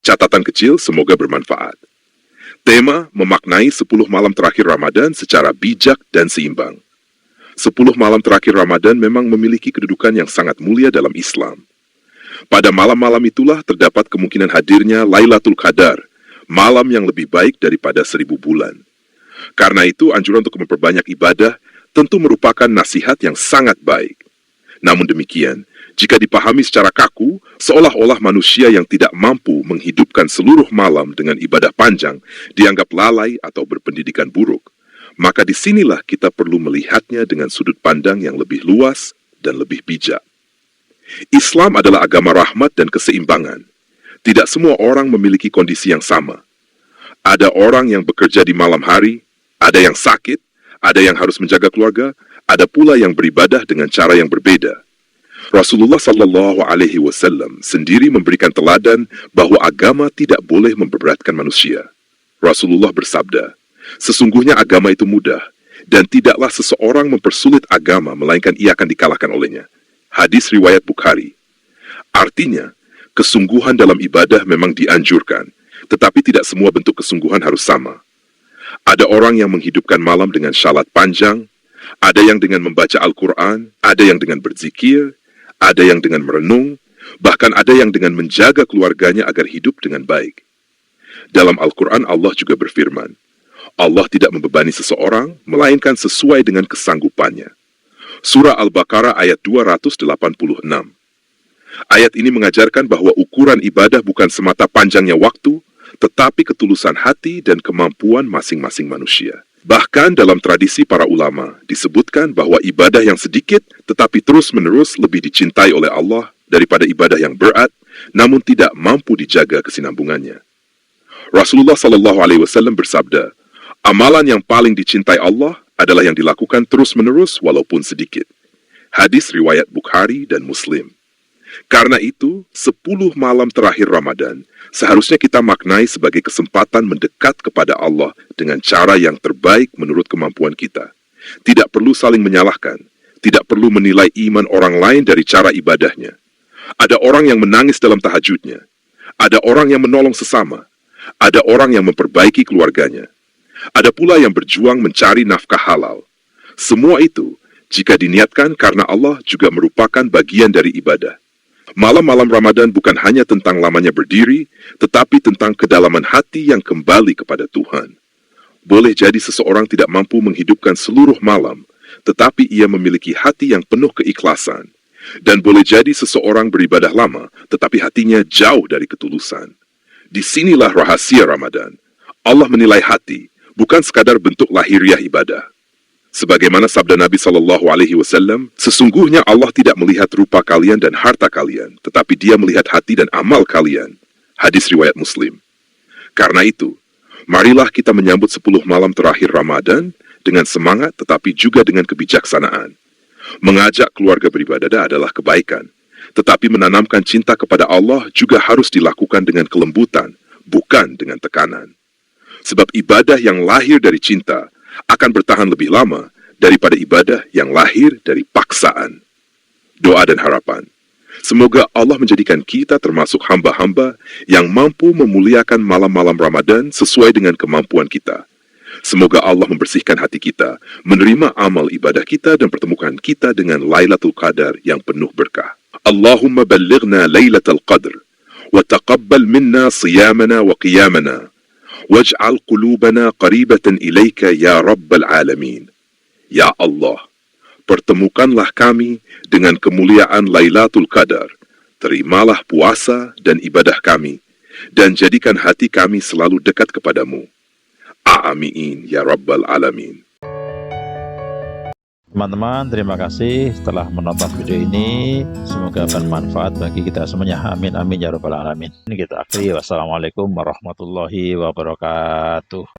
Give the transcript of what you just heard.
Catatan kecil semoga bermanfaat. Tema memaknai 10 malam terakhir Ramadan secara bijak dan seimbang. 10 malam terakhir Ramadan memang memiliki kedudukan yang sangat mulia dalam Islam. Pada malam-malam itulah terdapat kemungkinan hadirnya Lailatul Qadar, malam yang lebih baik daripada 1000 bulan. Karena itu, anjuran untuk memperbanyak ibadah tentu merupakan nasihat yang sangat baik. Namun demikian, jika dipahami secara kaku, seolah-olah manusia yang tidak mampu menghidupkan seluruh malam dengan ibadah panjang dianggap lalai atau berpendidikan buruk, maka disinilah kita perlu melihatnya dengan sudut pandang yang lebih luas dan lebih bijak. Islam adalah agama rahmat dan keseimbangan. Tidak semua orang memiliki kondisi yang sama. Ada orang yang bekerja di malam hari, ada yang sakit, ada yang harus menjaga keluarga, ada pula yang beribadah dengan cara yang berbeda. Rasulullah Sallallahu Alaihi Wasallam sendiri memberikan teladan bahwa agama tidak boleh memberatkan manusia. Rasulullah bersabda, "Sesungguhnya agama itu mudah, dan tidaklah seseorang mempersulit agama, melainkan ia akan dikalahkan olehnya." Hadis riwayat Bukhari. Artinya, kesungguhan dalam ibadah memang dianjurkan, tetapi tidak semua bentuk kesungguhan harus sama. Ada orang yang menghidupkan malam dengan syalat panjang, ada yang dengan membaca Al-Quran, ada yang dengan berzikir, ada yang dengan merenung, bahkan ada yang dengan menjaga keluarganya agar hidup dengan baik. Dalam Al-Quran Allah juga berfirman, Allah tidak membebani seseorang, melainkan sesuai dengan kesanggupannya. Surah Al-Baqarah ayat 286. Ayat ini mengajarkan bahwa ukuran ibadah bukan semata panjangnya waktu, tetapi ketulusan hati dan kemampuan masing-masing manusia. Bahkan dalam tradisi para ulama, disebutkan bahwa ibadah yang sedikit tetapi terus-menerus lebih dicintai oleh Allah daripada ibadah yang berat, namun tidak mampu dijaga kesinambungannya. Rasulullah Sallallahu Alaihi Wasallam bersabda, amalan yang paling dicintai Allah adalah yang dilakukan terus-menerus walaupun sedikit. Hadis riwayat Bukhari dan Muslim. Karena itu, 10 malam terakhir Ramadan seharusnya kita maknai sebagai kesempatan mendekat kepada Allah dengan cara yang terbaik menurut kemampuan kita. Tidak perlu saling menyalahkan, tidak perlu menilai iman orang lain dari cara ibadahnya. Ada orang yang menangis dalam tahajudnya, ada orang yang menolong sesama, ada orang yang memperbaiki keluarganya, ada pula yang berjuang mencari nafkah halal. Semua itu, jika diniatkan karena Allah, juga merupakan bagian dari ibadah. Malam-malam Ramadan bukan hanya tentang lamanya berdiri, tetapi tentang kedalaman hati yang kembali kepada Tuhan. Boleh jadi seseorang tidak mampu menghidupkan seluruh malam, tetapi ia memiliki hati yang penuh keikhlasan. Dan boleh jadi seseorang beribadah lama, tetapi hatinya jauh dari ketulusan. Disinilah rahasia Ramadan. Allah menilai hati, bukan sekadar bentuk lahiriah ibadah. Sebagaimana sabda Nabi Sallallahu Alaihi Wasallam, sesungguhnya Allah tidak melihat rupa kalian dan harta kalian, tetapi Dia melihat hati dan amal kalian. Hadis riwayat Muslim. Karena itu, marilah kita menyambut 10 malam terakhir Ramadan dengan semangat tetapi juga dengan kebijaksanaan. Mengajak keluarga beribadah adalah kebaikan, tetapi menanamkan cinta kepada Allah juga harus dilakukan dengan kelembutan, bukan dengan tekanan. Sebab ibadah yang lahir dari cinta akan bertahan lebih lama daripada ibadah yang lahir dari paksaan. Doa dan harapan. Semoga Allah menjadikan kita termasuk hamba-hamba yang mampu memuliakan malam-malam Ramadan sesuai dengan kemampuan kita. Semoga Allah membersihkan hati kita, menerima amal ibadah kita dan pertemukan kita dengan Lailatul Qadar yang penuh berkah. Allahumma ballighna Lailatul Qadr, wa taqabbal minna siyamana wa qiyamana. Waj'al qulubana qaribatan ilaika ya Rabbal Alamin. Ya Allah, pertemukanlah kami dengan kemuliaan Lailatul Qadar. Terimalah puasa dan ibadah kami, dan jadikan hati kami selalu dekat kepadamu. Amin ya Rabbal Alamin. Teman-teman, terima kasih telah menonton video ini. Semoga bermanfaat bagi kita semuanya. Amin, amin, ya rabbal alamin. Ini kita akhiri. Wassalamualaikum warahmatullahi wabarakatuh.